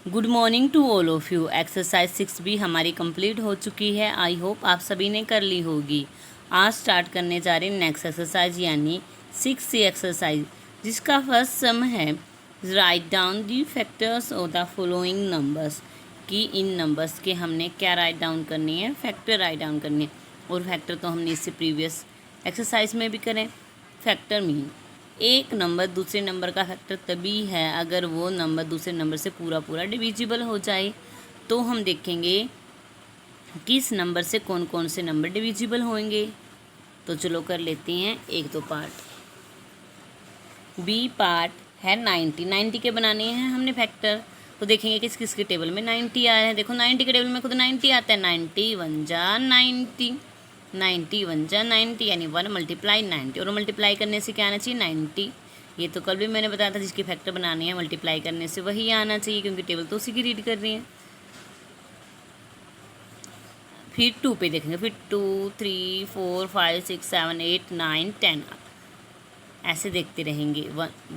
Good morning to all of you. Exercise 6 भी हमारी complete हो चुकी है। आई होप आप सभी ने कर ली होगी। आज स्टार्ट करने जा रहे हैं नेक्स्ट एक्सरसाइज यानी 6C एक्सरसाइज, जिसका फर्स्ट सम है write down the factors of the following numbers. कि इन नंबर्स के हमने क्या राइट डाउन करनी है, फैक्टर राइट डाउन करनी है। और फैक्टर तो हमने इससे प्रीवियस एक्सरसाइज में भी करें। फैक्टर मीन एक नंबर दूसरे नंबर का फैक्टर तभी है अगर वो नंबर दूसरे नंबर से पूरा पूरा डिविजिबल हो जाए। तो हम देखेंगे किस नंबर से कौन कौन से नंबर डिविजिबल होंगे। तो चलो कर लेते हैं एक दो पार्ट। बी पार्ट है 90 के बनाने हैं हमने फैक्टर। तो देखेंगे किस किस के टेबल में 90 आ रहे हैं। देखो 90 के टेबल में खुद 90 आता है। 90 1 जा 90, 90 1 जा 90 यानी 1 मल्टीप्लाई 90। और मल्टीप्लाई करने से क्या आना चाहिए 90। ये तो कल भी मैंने बताया था, जिसकी फैक्टर बनानी है मल्टीप्लाई करने से वही आना चाहिए, क्योंकि टेबल तो उसी की रीड कर रही है। फिर 2 पे देखेंगे, फिर 2 3 4 5 6 7 8 9 10 ऐसे देखते रहेंगे।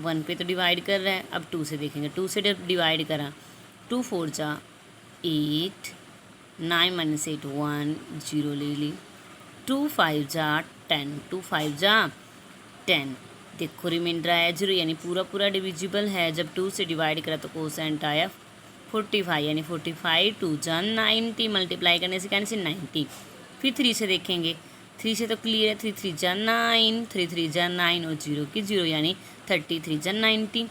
1 पे तो डिवाइड कर रहा है। अब 2 से देखेंगे, 2 से डिवाइड करा 2 4 जा 8, 9 - 8 1 0 ले ली। 2 5 जा 10, 2 5 जा 10। देखो रिमाइंडर आया 0 यानी पूरा पूरा डिविजिबल है। जब 2 से डिवाइड करा तो कोसेंट आया 45 यानी 45 2 जा 90 मल्टीप्लाई करने से क्या 90। फिर 3 से देखेंगे, 3 से तो क्लियर है। 3 3 जा 9, 3 3 जा 9 और 0 की 0 यानी 33 जा 90।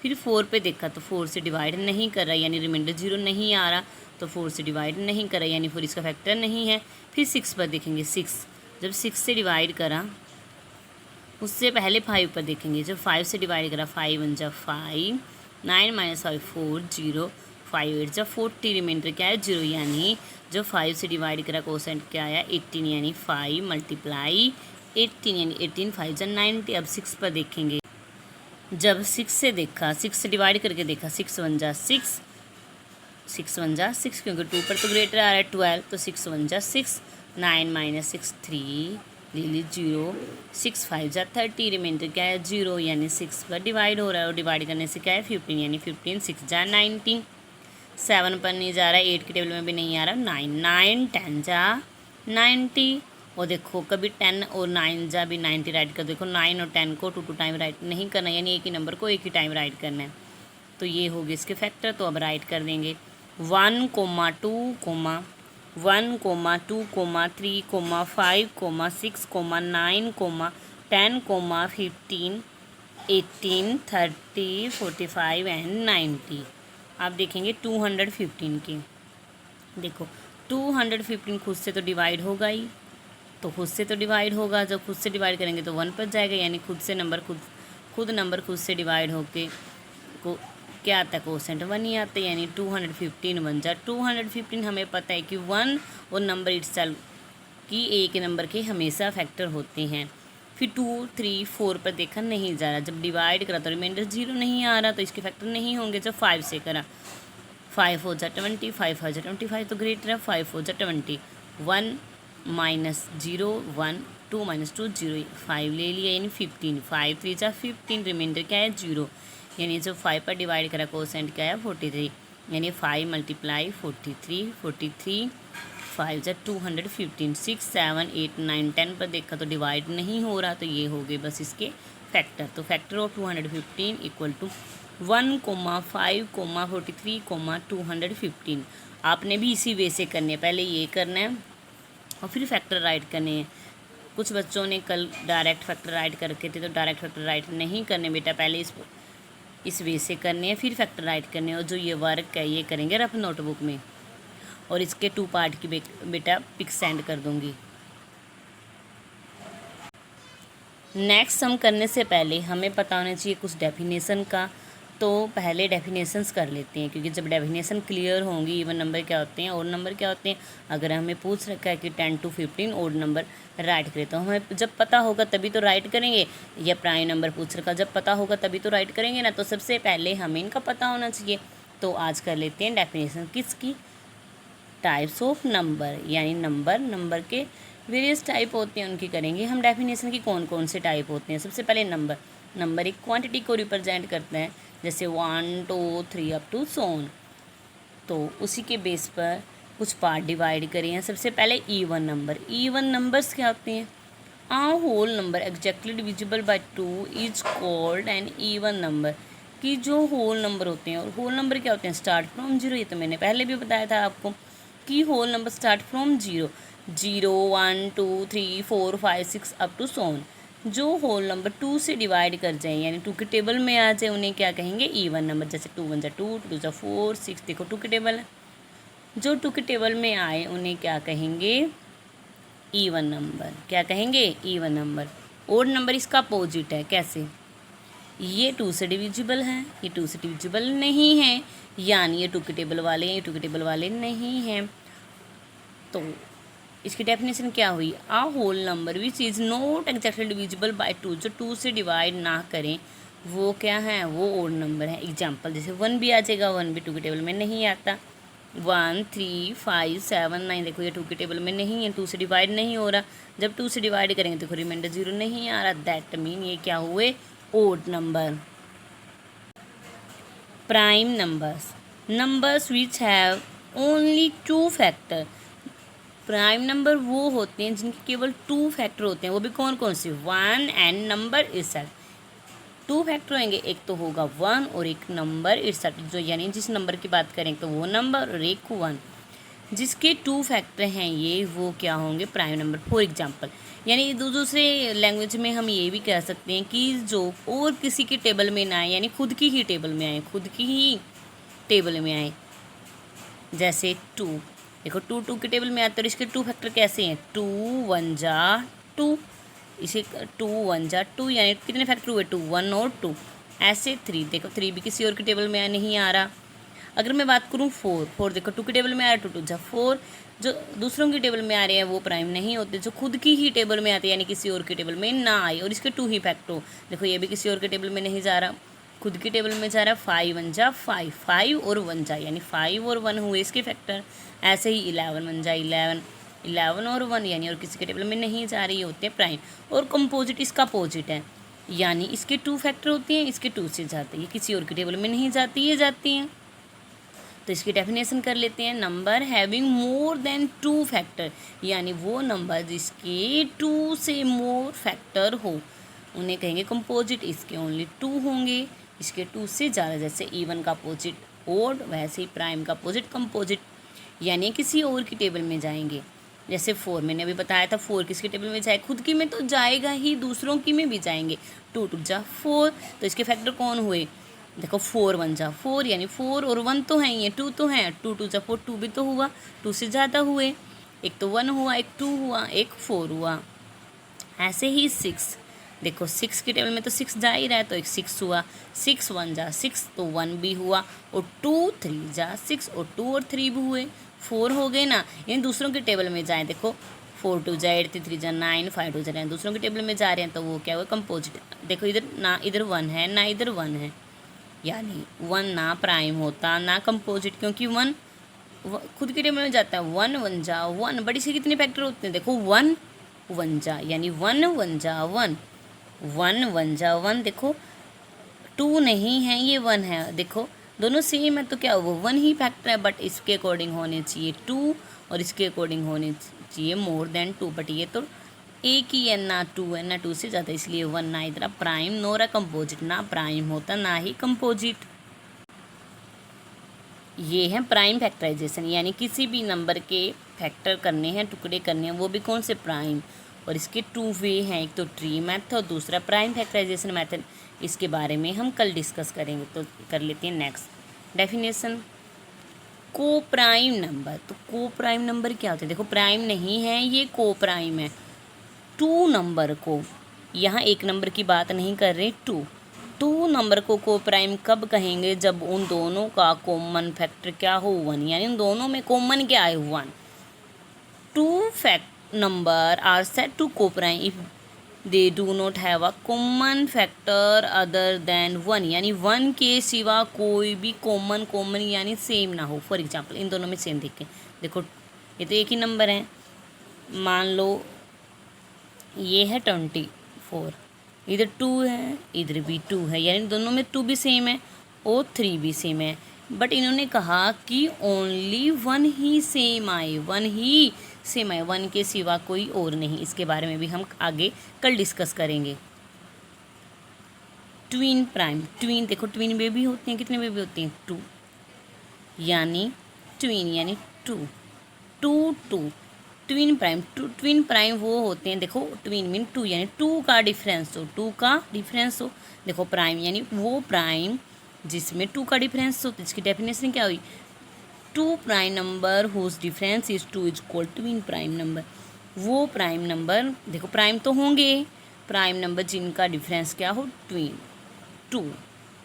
फिर 4 पे देखा तो 4 से डिवाइड नहीं कर रहा यानी रिमाइंडर 0 नहीं आ रहा, तो 4 से डिवाइड नहीं करा यानी 4 इसका फैक्टर नहीं है। फिर 6 पर देखेंगे, 6 जब 6 से डिवाइड करा उससे पहले 5 पर देखेंगे। जब 5 से डिवाइड करा 5 1 जा 5, 9 - 5 4 0, 5 8 जा 40 रिमाइंडर क्या है 0 यानी जब 5 से डिवाइड करा कोसेंट क्या आया 18 यानी 5 मल्टीप्लाई 18 यानी 18 5 जा 90। अब 6 पर देखेंगे, जब 6 से देखा 6 से डिवाइड करके देखा 6 1 जा 6, 6 1 जा 6 क्योंकि 2 पर तो ग्रेटर आ रहा है 12, तो 6 1 जा 6, 9 - 6 3 ले ली 0, 6 5 जा 30 रिमाइंडर क्या है 0 यानी 6 पर डिवाइड हो रहा है। और डिवाइड करने से क्या है 15 यानी 15 6 जा 19। 7 पर नहीं जा रहा है, 8 के टेबल में भी नहीं आ रहा। 9 9 10 जा 90। और देखो कभी 10 और 9 जा भी 90 राइट कर। देखो 9 और 10 को 2 टाइम राइट नहीं करना, यानी एक ही नंबर को एक ही टाइम राइट करना है। तो ये हो गए इसके फैक्टर। तो अब राइट कर देंगे 1 2 1 2 3 5 6 9 10 15 18 30 45 एंड 90। आप देखेंगे 215 के। देखो 215 खुद से तो डिवाइड होगा ही, तो खुद से तो डिवाइड होगा। जब खुद से डिवाइड करेंगे तो 1 पर जाएगा, यानी खुद से नंबर खुद नंबर खुद से डिवाइड होके को क्या आता है कोसेंट 1 ही आता है, यानी 215 1 जा 215। हमें पता है कि 1 और नंबर इटसेल्फ कि एक नंबर के हमेशा फैक्टर होते हैं। फिर 2 3 4 पर देखा नहीं जा रहा, जब डिवाइड करा तो रिमाइंडर 0 नहीं आ रहा, तो इसके फैक्टर नहीं होंगे। जब 5 से करा 5 हो जा 20, 5 5 जा 25 तो ग्रेटर है, 5 हो जा 20, 1 - 0 1 2 - 2 0, 5 ले लिया यानी 15, 5 3 जा 15 रिमाइंडर क्या है 0 यानी जब 5 पर डिवाइड करा कोसेंट क्या है 43 यानी 5 मल्टीप्लाई 43 43 5 जा 215, 6 7 8 9 10 पर देखा तो डिवाइड नहीं हो रहा, तो ये हो गए बस इसके फैक्टर। तो फैक्टर ऑफ 215 इक्वल टू 1 5 43 215। आपने भी इसी वे से करने, पहले ये करना है और फिर फैक्टर राइट करने हैं। कुछ बच्चों ने कल डायरेक्ट फैक्टर राइट करके थे, तो डायरेक्ट फैक्टर राइट नहीं करने बेटा, पहले इस वे से करने हैं फिर फैक्टर राइट करने हैं। और जो ये वर्क है ये करेंगे रफ नोटबुक में, और इसके 2 पार्ट की बेटा पिक सेंड कर दूंगी। नेक्स्ट सम करने से पहले हमें पता होना चाहिए कुछ डेफिनेशन का, तो पहले डेफिनेशंस कर लेते हैं, क्योंकि जब डेफिनेशन क्लियर होंगी इवन नंबर क्या होते हैं और नंबर क्या होते हैं। अगर हमें पूछ रखा है कि 10 to 15 ओड नंबर राइट करें, तो हमें जब पता होगा तभी तो राइट करेंगे, या प्राइम नंबर पूछ रखा जब पता होगा तभी तो राइट करेंगे ना। तो सबसे पहले हमें इनका पता होना चाहिए। तो आज कर लेते हैं डेफिनेशन किसकी, टाइप्स ऑफ नंबर, यानी नंबर के वेरियस टाइप होते हैं उनकी करेंगे हम डेफिनेशन की कौन कौन से टाइप होते हैं। सबसे पहले नंबर एक क्वांटिटी को रिप्रेजेंट करते हैं, जैसे 1 2 3 अप टू सोन। तो उसी के बेस पर कुछ पार्ट डिवाइड करें। सबसे पहले ईवन नंबर। ईवन नंबर्स क्या होते हैं? A whole number exactly divisible by 2 is called an even number. कि जो होल नंबर होते हैं, और होल नंबर क्या होते हैं? Start from zero. ये तो मैंने पहले भी बताया था आपको कि whole number start from zero, 0 1 2 3 4 5 6 up to so on. जो होल नंबर 2 से डिवाइड कर जाए यानी 2 के टेबल में आ जाए उन्हें क्या कहेंगे? Even number. जैसे 2 1 2 2 2 4 6, देखो 2 के टेबल है। जो 2 के टेबल में आए उन्हें क्या कहेंगे? Even number. क्या कहेंगे? Even number. ओड नंबर इसका अपोजिट है। कैसे? ये 2 से डिविजिबल है, ये 2 से डिविजिबल नहीं है, यानी ये 2 के टेबल वाले हैं, ये 2 के टेबल वाले नहीं हैं। तो इसकी डेफिनेशन क्या हुई? A whole number which is not exactly divisible by 2, जो 2 से डिवाइड ना करें वो क्या है? वो ओड नंबर है। एग्जाम्पल जैसे 1 भी आ जाएगा, 1 भी 2 के टेबल में नहीं आता। 1 3 5 7 9, देखो ये 2 के टेबल में नहीं है, 2 से डिवाइड नहीं हो रहा। जब 2 से डिवाइड करेंगे तो रिमाइंडर 0 नहीं आ रहा। दैट मीन ये क्या हुए? Odd number. Prime numbers, numbers which have only 2 factor. Prime number वो होते हैं जिनके केवल 2 फैक्टर होते हैं। वो भी कौन कौन से? 1 एंड नंबर इटसेल्फ। 2 फैक्टर होंगे, एक तो होगा 1 और एक नंबर इटसेल्फ, जो यानी जिस नंबर की बात करें तो वो नंबर और एक 1। जिसके 2 फैक्टर हैं ये वो क्या होंगे? Prime number. फॉर एग्जांपल यानी दूसरे लैंग्वेज में हम ये भी कह सकते हैं कि जो और किसी के टेबल में ना आए, यानी खुद की ही टेबल में आए, खुद की ही टेबल में आए। जैसे 2, देखो 2 2 के टेबल में आते हैं और इसके 2 फैक्टर कैसे हैं? 2 1 जा 2, इसे 2 1 जा 2, यानी कितने फैक्टर हुए? 2 1 और 2। ऐसे 3, देखो 3 भी किसी और के टेबल में नहीं आ रहा। अगर मैं बात करूँ 4, 4 देखो 2 के टेबल में आ रहा, 2 2 जा 4। जो दूसरों की टेबल में आ रहे हैं वो प्राइम नहीं होते। जो खुद की ही टेबल में आते हैं यानी किसी और के टेबल में ना आए और इसके 2 ही फैक्टर हो, देखो ये भी किसी और के टेबल में नहीं जा रहा, खुद की टेबल में जा रहा है। 5 1 जा 5, 5 और 1 जा, यानी 5 और 1 हुए इसके फैक्टर। ऐसे ही 11 1 जा 11, 11 और 1 यानी और किसी के टेबल में नहीं जा रही, होते हैं प्राइम। और कंपोजिट इसका अपोजिट है, यानी इसके 2 फैक्टर होते हैं, इसके 2 से जाते हैं, ये किसी और के टेबल में नहीं जाती, ये जाती हैं। तो इसकी डेफिनेशन कर लेते हैं। Number having more than 2 factor, यानी वो नंबर जिसके 2 से मोर फैक्टर हो उन्हें कहेंगे कंपोजिट। इसके ओनली 2 होंगे, इसके 2 से ज़्यादा, जैसे ईवन का अपोजिट ओड, वैसे ही प्राइम का अपोजिट कंपोजिट, यानी किसी और की टेबल में जाएंगे। जैसे 4 मैंने अभी बताया था, 4 किसके टेबल में जाए? खुद की में तो जाएगा ही, दूसरों की में भी जाएंगे। 2 2 जा 4, तो इसके फैक्टर कौन हुए? देखो 4 1 जा 4, यानी 4 और 1 तो हैं, ये 2 तो हैं, 2 2 जा 4, 2 भी तो हुआ, 2 से ज़्यादा हुए, एक तो 1 हुआ, एक 2 हुआ, एक 4 हुआ। ऐसे ही 6, देखो 6 के टेबल में तो 6 जा ही रहा है, तो एक 6 हुआ, 6 1 जा 6, तो 1 भी हुआ, और 2 3 जा 6, और 2 और 3 भी हुए, 4 हो गए ना। यानी दूसरों के टेबल में जाएँ, देखो 4 2 जा 8, 3 जा 9, 5 2 जा 9, दूसरों के टेबल में जा रहे हैं तो वो क्या हुआ? कंपोजिट। देखो इधर ना, इधर 1 है ना, इधर 1 है, यानी 1 ना प्राइम होता ना कंपोजिट, क्योंकि 1 खुद के टेबल में जाता है। 1 1 जा 1, बट इसके कितने फैक्टर होते हैं? देखो 1 1 जा, यानी 1 1 जा 1, 1 1 जा 1, देखो 2 नहीं है, ये 1 है, देखो दोनों सेम है, तो क्या वो 1 ही फैक्टर है, बट इसके अकॉर्डिंग होने चाहिए 2 और इसके अकॉर्डिंग होने चाहिए मोर देन 2, बट ये तो एक ही है, ना 2 है ना 2 से ज़्यादा, इसलिए 1 ना इधर प्राइम नोरा कंपोजिट, ना प्राइम होता ना ही कंपोजिट। ये है प्राइम फैक्टराइजेशन, यानी किसी भी नंबर के फैक्टर करने हैं, टुकड़े करने हैं, वो भी कौन से? प्राइम। और इसके 2 वे हैं, एक तो ट्री मेथड और दूसरा प्राइम फैक्टराइजेशन मेथड। इसके बारे में हम कल डिस्कस करेंगे, तो कर लेते हैं नेक्स्ट डेफिनेशन। को प्राइम नंबर, तो को प्राइम नंबर क्या होते हैं? देखो प्राइम नहीं है, ये को प्राइम है। 2 नंबर को, यहाँ एक नंबर की बात नहीं कर रहे, 2 नंबर को प्राइम कब कहेंगे? जब उन दोनों का कॉमन फैक्टर क्या हो? 1, यानी उन दोनों में कॉमन क्या है? 1। 2 fact number are said to coprime if they do not have a common factor other than 1, यानी 1 के सिवा कोई भी कॉमन यानी सेम ना हो। फॉर एग्जाम्पल इन दोनों में सेम देखें, देखो ये तो एक ही नंबर है, मान लो ये है 24, इधर 2 है, इधर भी 2 है, यानी दोनों में 2 भी सेम है और 3 भी सेम है। बट इन्होंने कहा कि ओनली वन ही सेम आए, वन ही सेम आए, वन के सिवा कोई और नहीं। इसके बारे में भी हम आगे कल डिस्कस करेंगे। ट्विन प्राइम, ट्विन देखो ट्विन बेबी होते हैं, कितने बेबी होते हैं? 2, यानी ट्विन यानी 2, 2 2। ट्विन प्राइम, ट्विन प्राइम वो होते हैं, देखो ट्विन मीन 2 यानी 2 का डिफरेंस हो, 2 का डिफरेंस हो। देखो प्राइम यानी वो प्राइम जिसमें 2 का डिफरेंस हो। तो इसकी डेफिनेशन क्या हुई? 2 prime number whose difference is 2 is called twin prime number. वो प्राइम नंबर, देखो प्राइम तो होंगे, प्राइम नंबर जिनका डिफरेंस क्या हो? ट्विन, 2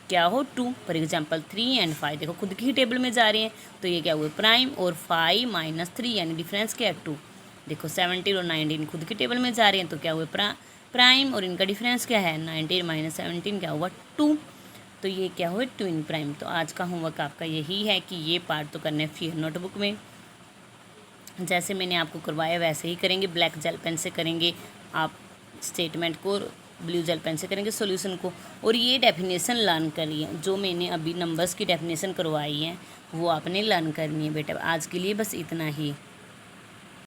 क्या हो? 2। फॉर एग्जाम्पल 3 एंड 5, देखो खुद की ही टेबल में जा रहे हैं, तो ये क्या हुआ? प्राइम। और 5 माइनस 3 यानी डिफरेंस क्या है? 2। देखो 17 और 19 खुद की टेबल में जा रहे हैं, तो क्या हुआ? प्राइम, और इनका डिफरेंस क्या है? 19 माइनस 17 क्या हुआ? 2। तो ये क्या हुआ? Twin prime. तो आज का होमवर्क आपका यही है कि ये पार्ट तो करना है फिर नोटबुक में, जैसे मैंने आपको करवाया वैसे ही करेंगे। ब्लैक जेल पेन से करेंगे आप स्टेटमेंट को, ब्लू जेल पेन से करेंगे सॉल्यूशन को। और ये डेफिनेशन लर्न करिए, जो मैंने अभी नंबर्स की डेफिनेशन करवाई है वो आपने लर्न करनी है बेटा। आज के लिए बस इतना ही।